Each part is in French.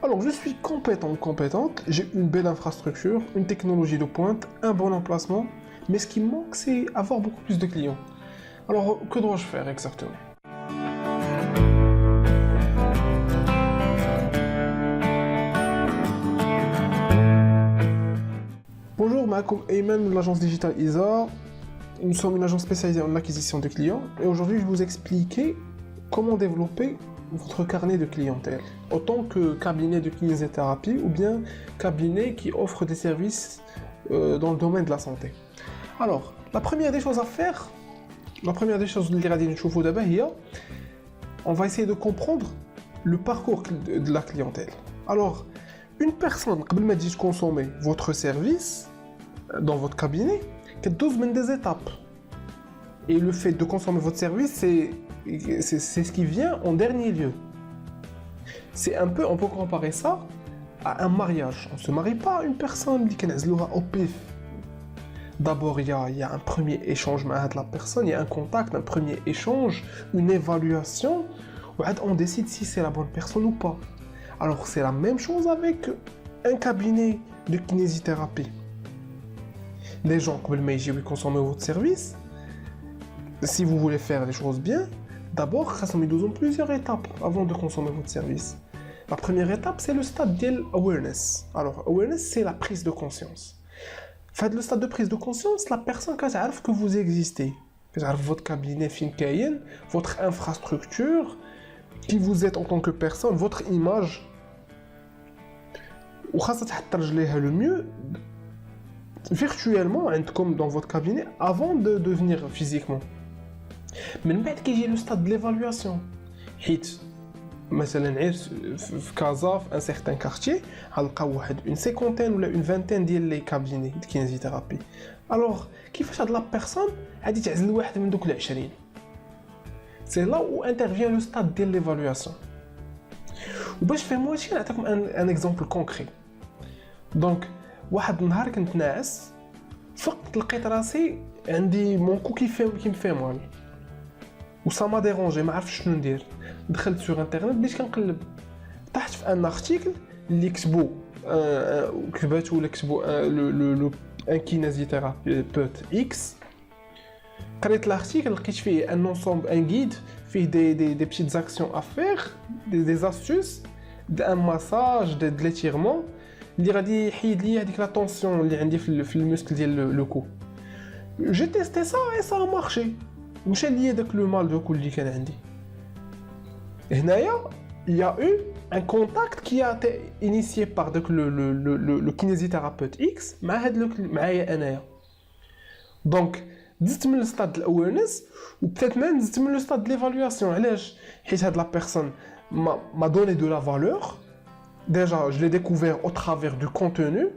Alors, je suis compétente, j'ai une belle infrastructure, une technologie de pointe, un bon emplacement, mais ce qui me manque, c'est avoir beaucoup plus de clients. Alors, que dois-je faire exactement? Bonjour, Makoum Ayman de l'agence digitale ISA. Nous sommes une agence spécialisée en acquisition de clients et aujourd'hui, je vais vous expliquer comment développer votre carnet de clientèle, autant que cabinet de kinésithérapie ou bien cabinet qui offre des services dans le domaine de la santé. Alors, la première des choses à faire, on va essayer de comprendre le parcours de la clientèle. Alors, une personne, avant de consommer votre service dans votre cabinet, elle doit des étapes. Et le fait de consommer votre service, c'est ce qui vient en dernier lieu. C'est un peu, on peut comparer ça à un mariage. On ne se marie pas à une personne qui est au pif. D'abord, il y a un premier échange avec la personne, il y a un contact, un premier échange, une évaluation. On décide si c'est la bonne personne ou pas. Alors, c'est la même chose avec un cabinet de kinésithérapie. Les gens, quand ils consomment votre service, si vous voulez faire les choses bien, d'abord, il y a plusieurs étapes avant de consommer votre service. La première étape, c'est le stade de awareness. Alors, awareness, c'est la prise de conscience. Faites le stade de prise de conscience, la personne qui sait que vous existez, que sait votre cabinet finkayen, votre infrastructure, qui vous êtes en tant que personne, votre image. Ou le mieux virtuellement, comme dans votre cabinet, avant de venir physiquement. Mais بعد كيجي le stade de l'évaluation. حيت مثلا في كازا في ان سيغتان كارتيي غنلقاو واحد une cinquantaine ولا une vingtaine ديال لي كابيني د كينيزيثيرابي. الوغ كيفاش هاد لا بيرسون غادي تعزل واحد من دوك ال 20؟ سي لا où intervient le stade ديال l'évaluation. وباش تفهموا هادشي نعطيكم ان اكزومبل كونكري. دونك واحد النهار كنت ناعس فقت لقيت راسي عندي مونكو كيفهم وسا ما ديرونجي ما عرفتش شنو ندير. دخلت سور انترنت بديت كنقلب طحت في ان ارتيكل اللي كتباتو ولا كتبوا لو ان كينيزيثيرابيوت اكس. قريت الارتيكل لقيت فيه ان انصومبل ان غيد فيه دي بيتيت زاكسيون ا فير دي استوس دان ماساج دي ليتيرمون اللي غادي يحيد لي هذيك لا طونسيون اللي عندي في المسكل ديال لو كو. جي تيستي سا اي سا مارشي مشى ليا داك لو مال دو كو اللي كان عندي. هنايا il y a eu un contact qui a été initié par le kinésithérapeute X مع معايا انايا. دونك دزت من الستاد الاويرنس وبتات ميم دزت من الستاد ليفالواسيون. علاش؟ حيت هاد لا بيرسون m'a donné de la valeur. Déjà, je l'ai découvert au travers du contenu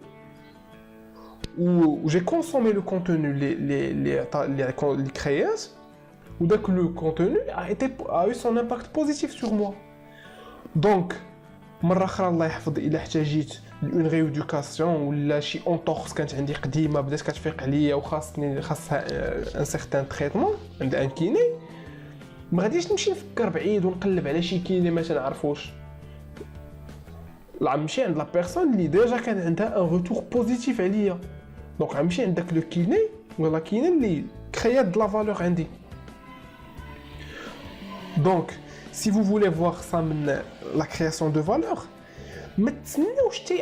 où j'ai consommé le contenu les créés. Ou dès que le contenu a eu son impact positif sur moi. Donc, مرة أخرى الله يحفظ إلا احتاجيت لون ريوديكاسيون ولا شي اونتورس كانت عندي قديمة بدات كتفيق عليا خاصها ان سيغتان تريتمون عند ان كيني، ما غاديش نمشي نفكر بعيد ونقلب على شي كيني ما تنعرفوش. غنمشي عند لا بيرسون اللي ديجا كان عندها ان روتور بوزيتيف عليا. دونك غنمشي عند داك لو كيني ولا كيني اللي كريات د لا فالور عندي. Donc, si vous voulez voir ça, la création de valeur, maintenant, je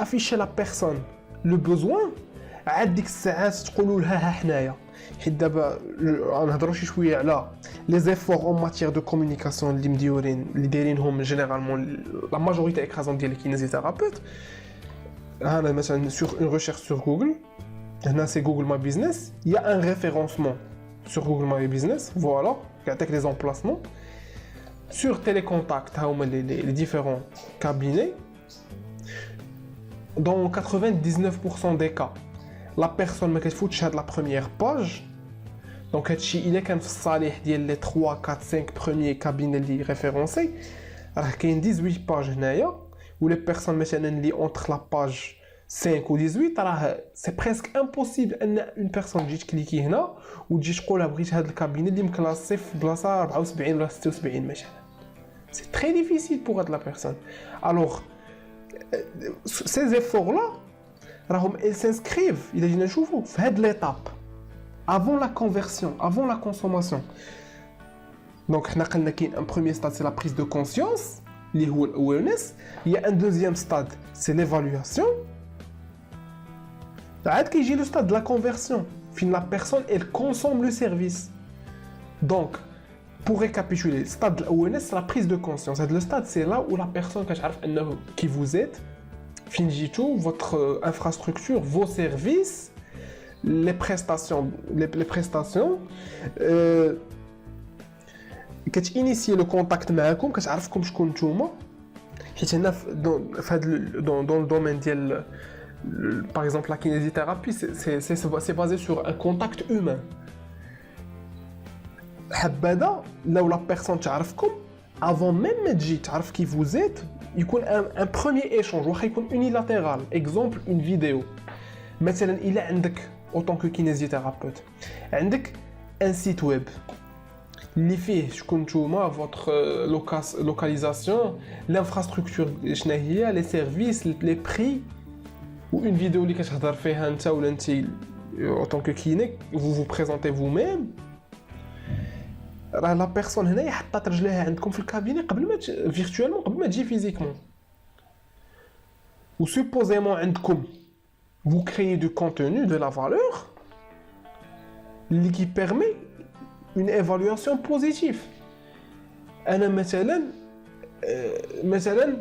afficher la personne, le besoin, عندك الساعات تقولوا لها ها حنايا. حيت دابا غنهضروا شي شويه على les efforts en matière de communication اللي دايرينهم généralement la majorité écrasante ديال les kinésithérapeutes. هنا مثلا sur une recherche sur Google, هنا c'est Google My Business, il y a un référencement sur Google My Business, voilà. Avec les emplacements sur Télécontact, les différents cabinets. Dans 99% des cas, la personne qui fait la première page. Donc, il est quand même les 3, 4, 5 premiers cabinets référencés. Il y a 18 pages où les personnes qui entre la page 5 ou 18, c'est presque impossible qu'une personne clique ici ou تجي تقول بغيت هذا الكابيني اللي مكلاسي في بلاصه 74 ولا 76 مثلا. C'est très difficile pour être la personne. Alors Ces efforts-là, ils s'inscrivent, il a dit نشوفوا في هاد l'étape avant la conversion, avant la consommation. Donc, un premier stade, c'est la prise de conscience, l'awareness. Il y a un deuxième stade, c'est l'évaluation. Il y a le stade de la conversion. La personne, elle consomme le service. Donc, pour récapituler, le stade de l'awareness, c'est la prise de conscience. Le stade, c'est là où la personne qui vous êtes, votre infrastructure, vos services, les prestations, كتinitier le contact معكم كتعرفكم شكون نتوما حيت هنا dans le domaine ديال par exemple la kinésithérapie c'est basé sur un contact humain. حبذا لو la personne تعرفكم avant même ما تجي تعرف qui vous êtes يكون un premier échange واخا يكون unilatéral. Exemple, une vidéo. مثلا إلا عندك autant que kinésithérapeute عندك un site web اللي فيه شكون نتوما votre localisation, l'infrastructure شنو هي, les services, les prix, ou une vidéo اللي كتهضر فيها انت ولا انت autant que kiné, vous vous présentez vous-même. راه لا بيرسون هنايا حطات رجليها عندكم في الكابيني قبل ما فيرتوالمون قبل ما تجي فيزيكمون. و supposément عندكم vous créez du contenu, de la valeur qui permet une évaluation positive. أنا مثلا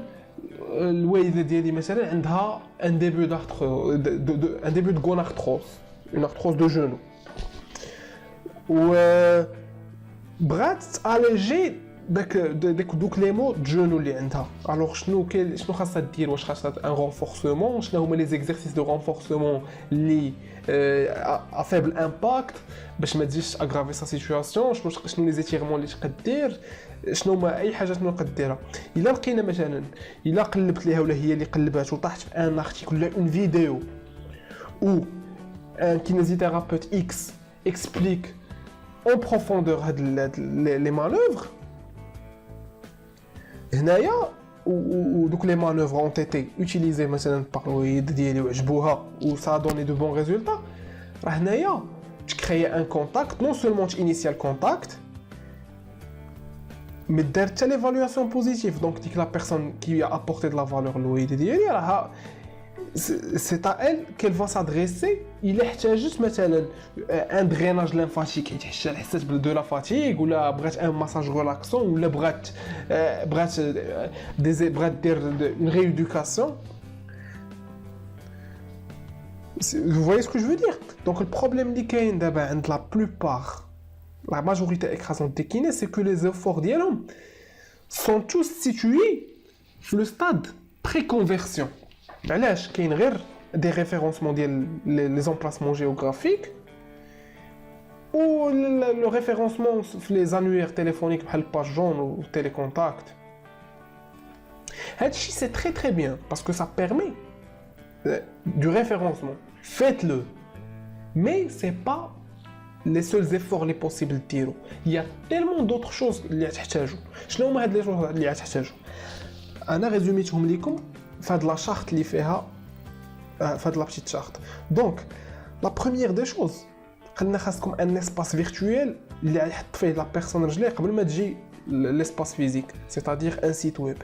الوالدة ديالي مثلا عندها un début un début de gonarthrose, une arthrose de genou. و بغات alléger دوك لي مو جونو اللي عندها. الوغ شنو خاصها دير؟ واش خاصها ان رونفورسمون؟ شنو هما لي زيكزيرسيس دو رونفورسمون اللي ا فيبل امباكت باش ما تزيدش اغرافي سا سيتوياسيون؟ شنو لي زيتيرمون اللي تقدر دير؟ شنو ما اي حاجه شنو نقدر ديرها؟ الا لقينا مثلا الا قلبت ليها ولا هي اللي قلبات وطاحت في ان ارتيكل ولا اون فيديو او ان كينيزيثيرابيوت اكس explique en profondeur les manœuvres. هنايا ودوك لي مانوفر ont été utilisées مثلا par الوالد ديالي وعجبوها و ça a donné de bons résultats. راه هنايا tu crées un contact, non seulement tu inities le contact, mais درت l'évaluation positive. Donc ديك la personne qui a apporté de la valeur الوالد ديالي راها c'est à elle qu'elle va s'adresser. Il احتاجت مثلا un drainage lymphatique حيت حسات de la fatigue ولا بغات un massage relaxant ولا بغات دير une rééducation. Vous voyez ce que je veux dire? Donc le problème اللي كاين دابا عند la plupart, la majorité écrasante des kinés, c'est que les efforts ديالهم sont tous situés sur le stade pré-conversion. علاش كاين غير des référencements ديال les emplacements géographiques ou le référencement في les annuaires téléphoniques بحال page jaune ou télécontact. هادشي c'est très très bien parce que ça permet du référencement. Faites-le. Mais c'est pas les seuls efforts les possibles ديرو. Il y a tellement d'autres choses اللي تحتاجوا. شنو هما هاد لي choses اللي تحتاجوا؟ انا ريزوميتهم لكم في هاد لا شارت اللي فيها في هاد لا بتيت شارت. دونك لا بروميير دي شوز قلنا خاصكم ان اسباس فيرتويال اللي يحط فيه لا بيرسون رجليه قبل ما تجي l'espace physique, c'est-à-dire un site web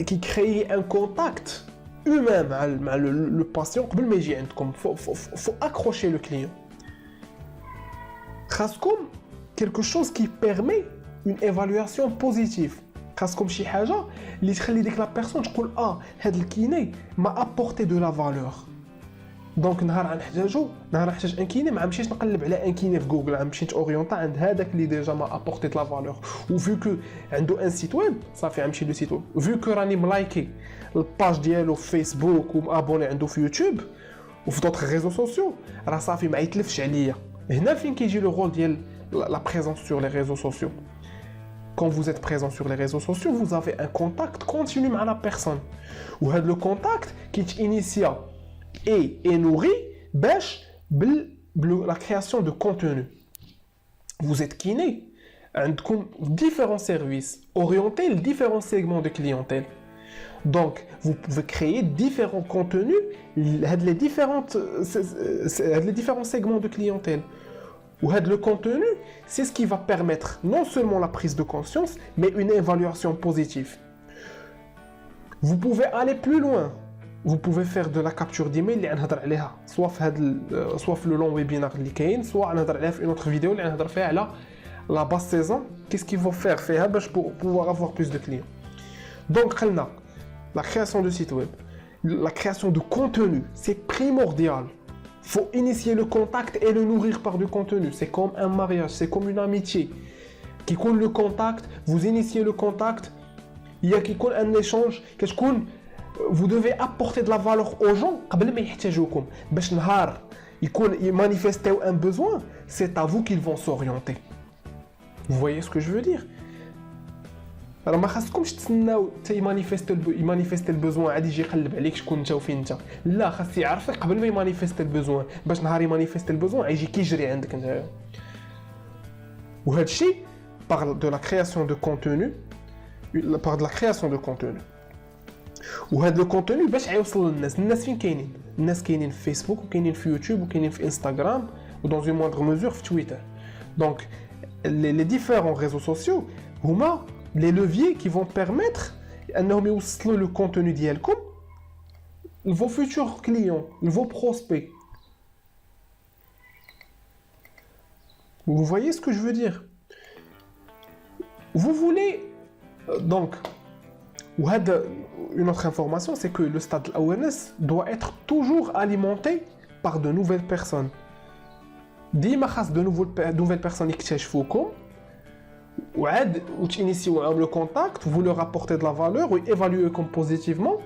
qui crée un contact humain مع le patient قبل ما يجي عندكم. faut accrocher le client. خاصكم quelque chose qui permet une évaluation positive. خاصكم شي حاجه اللي تخلي ديك لا بيرسون تقول هاد الكيني ما ابورتي دو لا فالور. دونك نهار نحتاج ان كيني، ما غنمشيش نقلب على ان كيني في جوجل، غنمشي نتوريونطا عند هذاك اللي ديجا ما ابورتي دو لا فالور. و فيو كو عنده ان سيت ويب صافي غنمشي لو سيت ويب. فيو كو راني ملايكي الباج ديالو في فيسبوك وابوني عنده في يوتيوب وفي دوطخ ريزو سوسيو، راه صافي ما يتلفش عليا. هنا فين كيجي لو رول ديال لا بريزونس سور لي ريزو سوسيو. Quand vous êtes présent sur les réseaux sociaux, vous avez un contact continu avec la personne. Ou le contact qui est initié et nourri par la création de contenu. Vous êtes kiné, vous avez différents services orientés à différents segments de clientèle. Donc, vous pouvez créer différents contenus, les différents segments de clientèle. Ou le contenu, c'est ce qui va permettre non seulement la prise de conscience, mais une évaluation positive. Vous pouvez aller plus loin. Vous pouvez faire de la capture d'email اللي غنهضر عليها soit في le long webinaire اللي كاين soit غنهضر عليها في une autre vidéo اللي غنهضر فيها على la basse saison, qu'est-ce qu'il faut faire فيها باش pour pouvoir avoir plus de clients. Donc قلنا la création de site web, la création de contenu, c'est primordial. Faut initier le contact et le nourrir par du contenu. C'est comme un mariage, c'est comme une amitié. Qui compte le contact, vous initiez le contact, il y a qui compte un échange, vous devez apporter de la valeur aux gens قبل ما يحتاجوكم باش نهار يكون manifester un besoin, c'est à vous qu'ils vont s'orienter. Vous voyez ce que je veux dire? Alors ما خاصكمش تسناو حتى يمانيفيستي البوزوان عادي يجي يقلب عليك شكون انت وفين انت. لا، خاص يعرفك قبل ما يمانيفيستي البوزوان باش نهار يمانيفيستي البوزوان يجي كيجري عندك انت. وهذا الشيء par de la création de contenu, par de la création de contenu. وهذا الكونتوني باش يوصل للناس. الناس فين كاينين؟ الناس كاينين في فيسبوك وكاينين في يوتيوب وكاينين في انستغرام ودون une moindre mesure في تويتر. Donc les différents réseaux sociaux هما les leviers qui vont permettre انهم يوصلوا le contenu ديالكم vos futurs clients, vos prospects. Vous voyez ce que je veux dire? Vous voulez donc une autre information, c'est que le stade awareness doit être toujours alimenté par de nouvelles personnes. ديما خاص de nouvelles personnes يكتشفوكم وتinitiez le contact, vous leur apportez de la valeur ou évaluez-comme positivement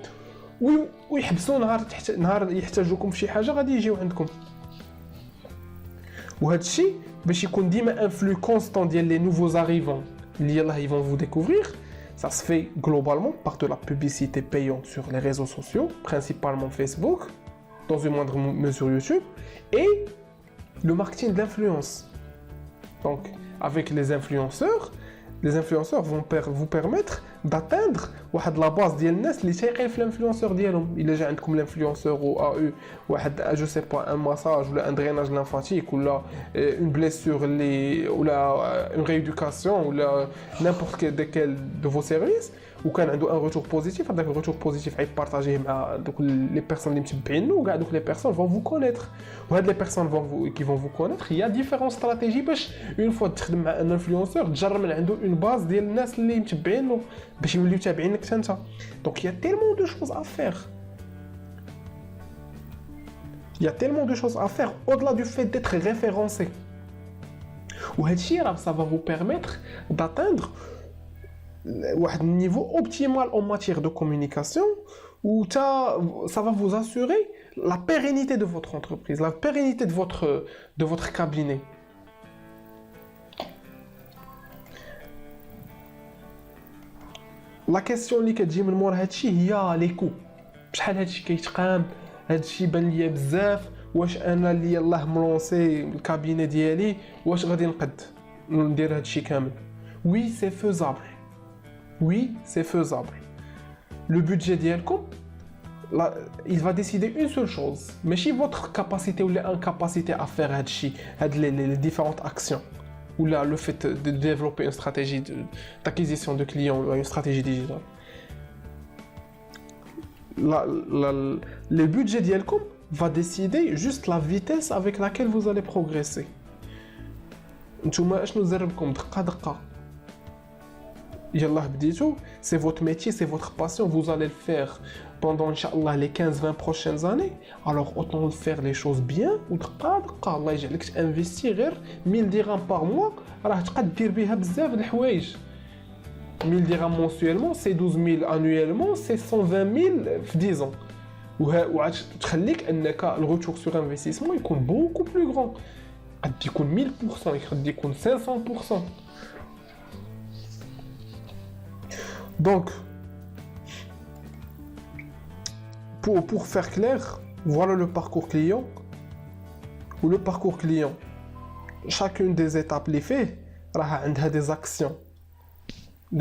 ويحبسوا نهار يحتاجوكم في شي حاجه غادي يجيو عندكم. وهذا الشيء باش يكون ديما un flux constant ديال les nouveaux arrivants اللي يلاه ils vont vous découvrir. Ça se fait globalement par de la publicité payante sur les réseaux sociaux, principalement Facebook, dans une moindre mesure YouTube, et le marketing d'influence. Donc, avec les influenceurs vont vous permettre d'atteindre la base ديال الناس اللي تايقين في الانفلونسور ديالهم. الا جا عندكم الانفلونسور او او واحد جو سي با ان ماساج ولا ان دريناج ليمفاتيك ولا اون بليسور اللي ولا اون ريدوكاسيون ولا نيمبورت كيل دو فو سيرفيس وكان عنده ان روتور بوزيتيف، هذاك الروتور بوزيتيف غيبارطاجيه مع دوك لي بيرسون اللي متبعينو وكاع دوك لي بيرسون فون فو كونيتر. وهاد لي بيرسون كي فون فو كونيتر يا ديفيرون استراتيجي باش اون فوا تخدم مع ان انفلونسور تجر من عنده اون باز ديال الناس اللي متبعينو باش يوليو تابعينك حتى انت. دونك يا تيلمون دو شوز ا فير. Il y a tellement de choses à faire au-delà du fait d'être référencé. Ça va vous permettre d'atteindre un niveau optimal en matière de communication où ça va vous assurer la pérennité de votre entreprise, la pérennité de votre cabinet. La question اللي كتجي من مور هادشي هي لي كو. بشحال هادشي كيتقام؟ هادشي بان ليا بزاف، واش انا اللي يلاه ملونسي الكابيني ديالي واش غادي نقد ندير هادشي كامل؟ وي سي فوزابل. Oui, c'est faisable. Le budget ديالكم il va décider une seule chose. ماشي votre capacité ou l'incapacité à faire هادشي هاد les différentes actions ou là le fait de développer une stratégie d'acquisition de clients ou une stratégie digitale. Le budget ديالكم va décider juste la vitesse avec laquelle vous allez progresser. نتوما اشنو زربكم دقه دقه يلاه بديتو، c'est votre métier, c'est votre passion, vous allez le faire pendant Inch'Allah les 15-20 prochaines années, alors autant faire les choses bien ou دقه دقه الله يجعلك تانفيستي غير 1000 درهم par mois راه تقد دير بها بزاف د الحوايج. 1000 درهم mensuellement c'est 12000 annuellement c'est 120000 في 10 ans وعاد تخليك انك الروتور سور انفستيسمون يكون beaucoup plus grand، قد يكون 1000%، قد يكون 500%. Donc, pour faire clair, voilà le parcours client. Ou le parcours client, chacune des étapes les fait, a des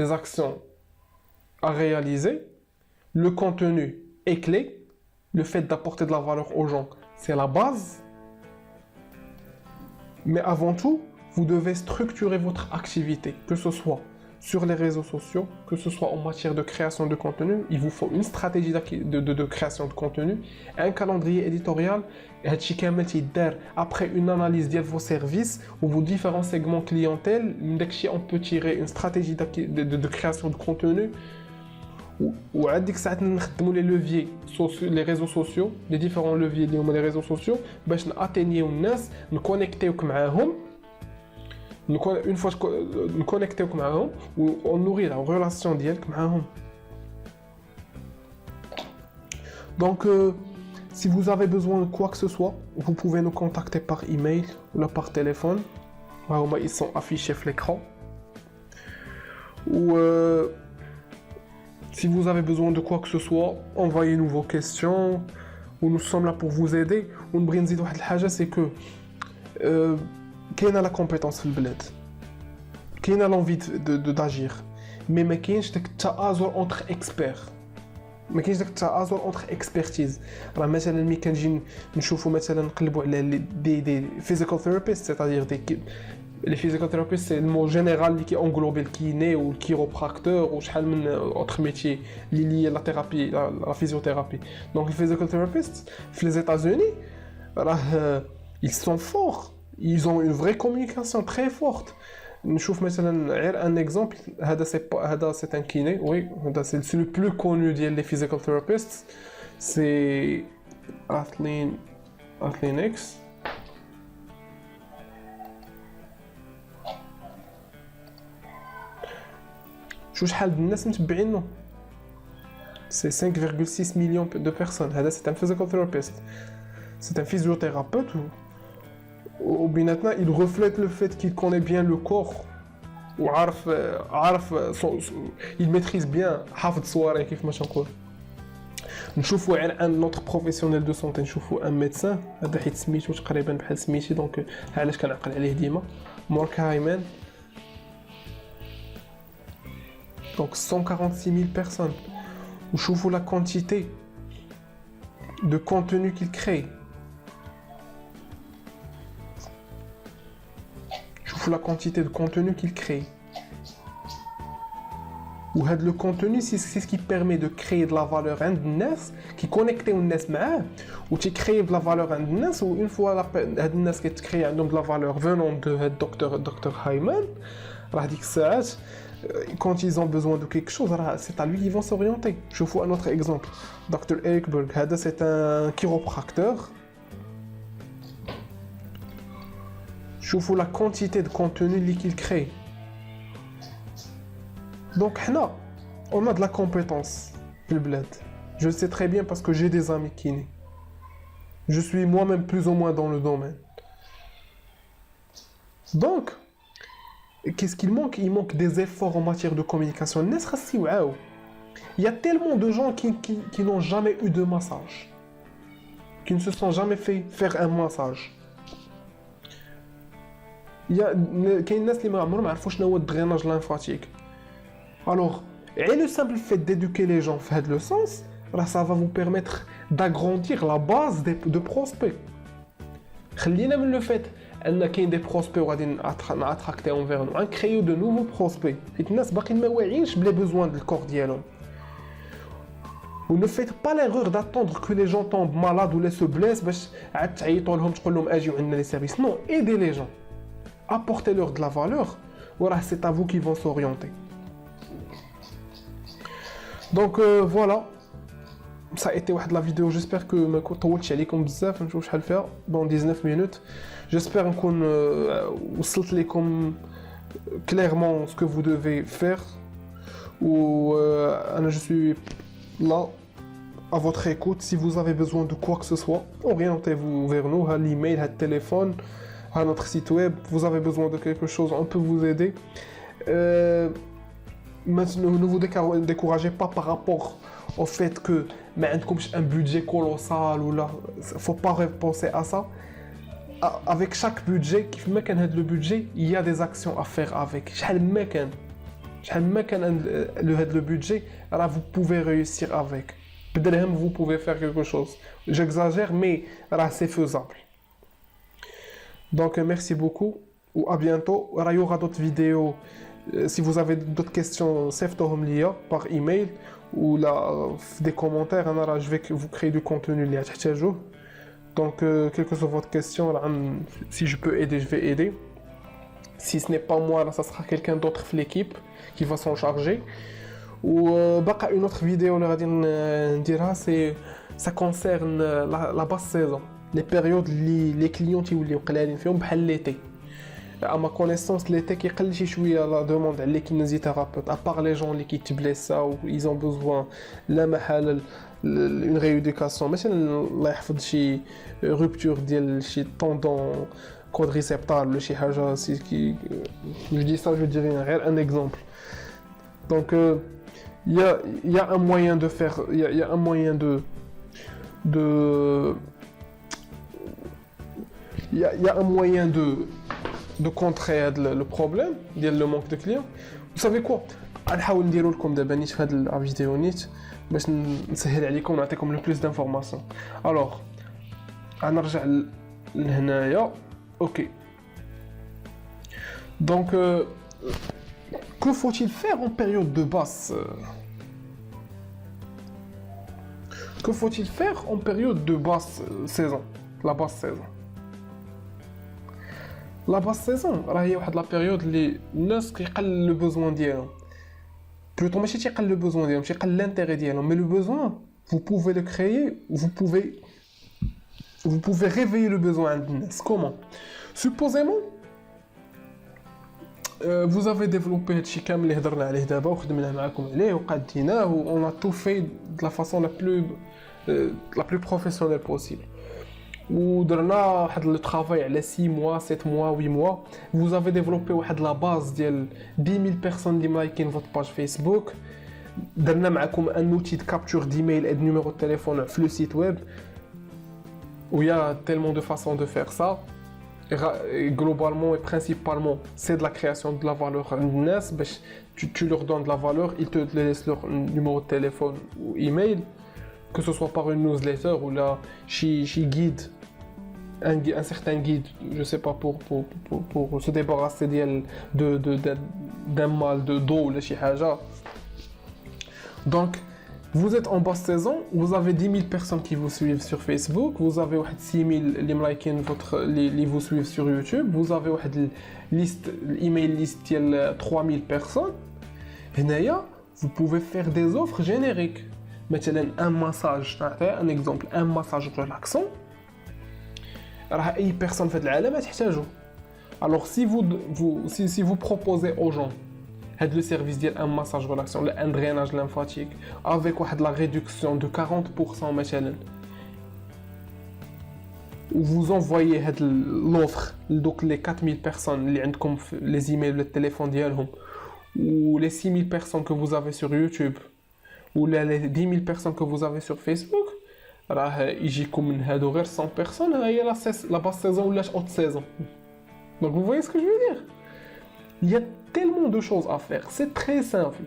actions à réaliser Le contenu est clé. Le fait d'apporter de la valeur aux gens, c'est la base. Mais avant tout, vous devez structurer votre activité, que ce soit sur les réseaux sociaux, que ce soit en matière de création de contenu. Il vous faut une stratégie de création de contenu, un calendrier éditorial, et après une analyse de vos services ou vos différents segments clientèle, on peut tirer une stratégie de création de contenu. Ou à dire que les leviers sociaux, les réseaux sociaux, les différents leviers liés aux réseaux sociaux, pour atteindre les gens, nous connecter avec eux. Une fois nous connecter avec eux, on nourrit la relation avec eux. Donc, si vous avez besoin de quoi que ce soit, vous pouvez nous contacter par email ou par téléphone. Ils sont affichés sur l'écran. Ou si vous avez besoin de quoi que ce soit, envoyez-nous vos questions. Ou nous sommes là pour vous aider. Ou nous dire une chose, c'est que qui a la compétence في البلاد, qui a l'envie d'agir, mais ما كاينش داك التآزر entre experts. ما كاينش داك التآزر entre expertise. راه مثلا ملي كنجي نشوفوا مثلا نقلبوا على دي physical therapists, c'est-à-dire les physical therapists, c'est le mot général qui englobe le kiné ou le chiropracteur ou شحال من autres métiers liés à la thérapie, la physiothérapie. Donc les physical therapists, les États-Unis, ils sont forts. Ils ont une vraie communication très forte. نشوف مثلا un exemple, c'est un kiné, oui, c'est le plus connu des physical therapists, c'est Athlean-X. شو شحال الناس متبعينه. C'est 5,6 millions de personnes. C'est un physical therapist. C'est un physiothérapeute. Au بيناتنا, il reflète le fait qu'il connaît bien le corps. Il maîtrise bien حافظ صواري كيف ما نقول. نشوفوا un autre professionnel de santé, نشوفوا un médecin, هذا حيت سميتو تقريبا بحال سميتي, دونك علاش كنعقل عليه ديما. Mark Hyman. Donc 146 000 personnes. نشوفوا la quantité de contenu qu'il crée. La quantité de contenu qu'il crée. Ou le contenu, c'est ce qui permet de créer de la valeur à الناس, qui connecte الناس معاه, ou qui crée de la valeur à الناس, ou une fois هاد الناس qui créent de la valeur venant de Dr Hyman, هذيك الساعات, quand ils ont besoin de quelque chose, c'est à lui qu'ils vont s'orienter. Je vous un autre exemple. Dr Eric Berg, c'est un chiropracteur. شوفوا la quantité de contenu qu'il crée. Donc on a de la compétence في البلاد. Je le sais très bien parce que j'ai des amis kinés. Je suis moi-même plus ou moins dans le domaine. Donc, qu'est-ce qu'il manque? Il manque des efforts en matière de communication. Il y a tellement de gens qui n'ont jamais eu de massage, qui ne se sont jamais fait faire un massage. كاين الناس اللي ما عمرهم ما عرفوا شنو هو الدريناج ليمفاتيك. Alors, et le simple fait d'éduquer les gens في هذا le sens, ça va vous permettre d'agrandir la base de prospects. خلينا من le fait ان كاين des prospects وغادي ناتراكتيهم vers nous, créer de nouveaux prospects. حيت الناس باقيين ما واعيينش بلي besoin du corps ديالهم. Vous ne faites pas l'erreur d'attendre que les gens tombent malades ou les se blessent باش عاد تعيطوا لهم تقول لهم اجيو عندنا les services. Non, aidez les gens. Apportez-leur de la valeur, voilà, c'est à vous qu'ils vont s'orienter. Donc voilà, ça a été la vidéo, j'espère que ma طولتش عليكم بزاف, نشوف شحال فيها, dans 19 minutes. J'espère نكون وصلت لكم clairement ce que vous devez faire. Ou je suis là à votre écoute. Si vous avez besoin de quoi que ce soit, orientez-vous vers nous, à l'email, à le téléphone, à notre site web. Vous avez besoin de quelque chose, on peut vous aider. Maintenant, ne vous découragez pas par rapport au fait que un budget colossal ou là, faut pas penser à ça. Avec chaque budget, le budget, il y a des actions à faire avec. Le budget, alors vous pouvez réussir avec. Peut-être vous pouvez faire quelque chose. J'exagère, mais c'est faisable. Donc, merci beaucoup. Ou à bientôt. Il y aura d'autres vidéos. Si vous avez d'autres questions, save-toi par email ou là, des commentaires. Je vais vous créer du contenu. Donc, quelle que soit votre question, si je peux aider, je vais aider. Si ce n'est pas moi, là, ça sera quelqu'un d'autre de l'équipe qui va s'en charger. Ou une autre vidéo, ça concerne la basse saison. Les périodes où les clients qui ont l'été. À ma connaissance, l'été qui est la demande à l'ékinésithérapeute, à part les gens qui te blessent ou ils ont besoin d'une rééducation. Mais c'est une rupture de tendon quadriceptal, je dis ça, je dirais un exemple. Donc, il y a un moyen de faire, il y a un moyen il y a un moyen de contrer le problème, le manque de clients. Vous savez quoi? نحاول نديرو لكم دابا نيت في هاد الفيديو نيت باش نسهل عليكم ونعطيكم لو بلوس دانفورماسيون. الوغ غنرجع لهنايا. اوكي. Donc que faut-il faire en période de basse? Que faut-il faire en période de basse saison? La basse saison. La basse saison, هي واحد لا بيريود اللي الناس كيقل لو بوزوان ديالهم. بلوتو ماشي تيقل لو بوزوان ديالهم، تيقل لانتيغي ديالهم، مي لو بوزوان vous pouvez le créer, vous pouvez réveiller le besoin عند الناس. Comment? Supposément vous avez développé هادشي كامل اللي هضرنا عليه دابا وخدمنا معاكم عليه وقاديناه و on a tout fait de la façon la plus professionnelle possible. Ou درنا واحد لو travail على 6 mois, 7 mois, 8 mois. Vous avez développé واحد la base ديال 10 000 personnes اللي ملايكين votre page Facebook. درنا معاكم un outil de capture d'email et de numéro de téléphone في le site web. Où il y a tellement de façons de faire ça. Et globalement et principalement, c'est de la création de la valeur. Tu leur donnes de la valeur, ils te laissent leur numéro de téléphone ou email, que ce soit par une newsletter ou là, chez guide, un certain guide, je sais pas, pour se débarrasser d'un mal de dos ou chez Haja. Donc, vous êtes en basse saison, vous avez 10 000 personnes qui vous suivent sur Facebook, vous avez 6 000 qui vous suivent sur YouTube, vous avez une liste, email liste de 3 000 personnes. Et là, vous pouvez faire des offres génériques. Maintenant, un massage, un exemple, un massage relaxant. Alors, أي personne في العالم تحتاجه. Alors, si vous proposez aux gens le service ديال un massage relaxant, un drainage lymphatique avec la réduction de 40% مثلا, où vous envoyez l'offre donc les 4000 personnes اللي عندكم les emails le téléphone ديالهم ou les 6000 personnes que vous avez sur YouTube ou les 10 000 personnes que vous avez sur Facebook, راه يجيكم من هادو غير 100 personnes هي la basse saison ou la haute saison. Donc vous voyez ce que je veux dire? Il y a tellement de choses à faire, c'est très simple.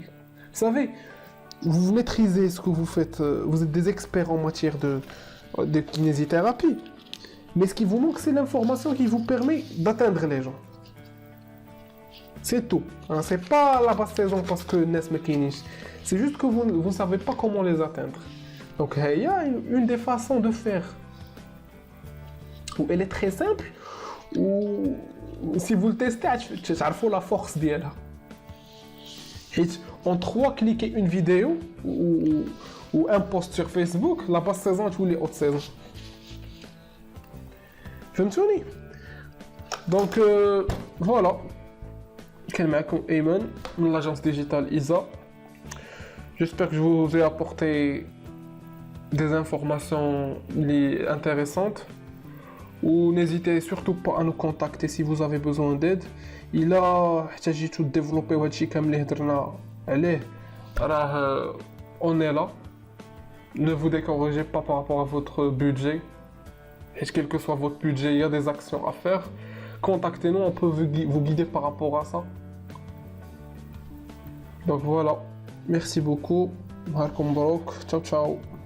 Vous savez, vous maîtrisez ce que vous faites, vous êtes des experts en matière de kinésithérapie. Mais ce qui vous manque, c'est l'information qui vous permet d'atteindre les gens. C'est tout. Hein, c'est pas la basse saison parce que Nes Mekinish. C'est juste que vous ne savez pas comment les atteindre. Donc il y a une des façons de faire où elle est très simple, où si vous le testez, tu sais la force d'elle. En 3 clics une vidéo ou un post sur Facebook, la basse saison est les haute saison. فهمتوني؟ Donc voilà. كان معكم أيمن من l'agence digitale ISA. J'espère que je vous ai apporté des informations intéressantes. Ou n'hésitez surtout pas à nous contacter si vous avez besoin d'aide. Il a احتاجيتو développer هادشي كامل اللي هضرنا عليه. راه on est là. Ne vous découragez pas par rapport à votre budget. Et quel que soit votre budget, il y a des actions à faire. Contactez-nous, on peut vous guider par rapport à ça. Donc voilà, merci beaucoup. نهاركم مبروك. Ciao ciao.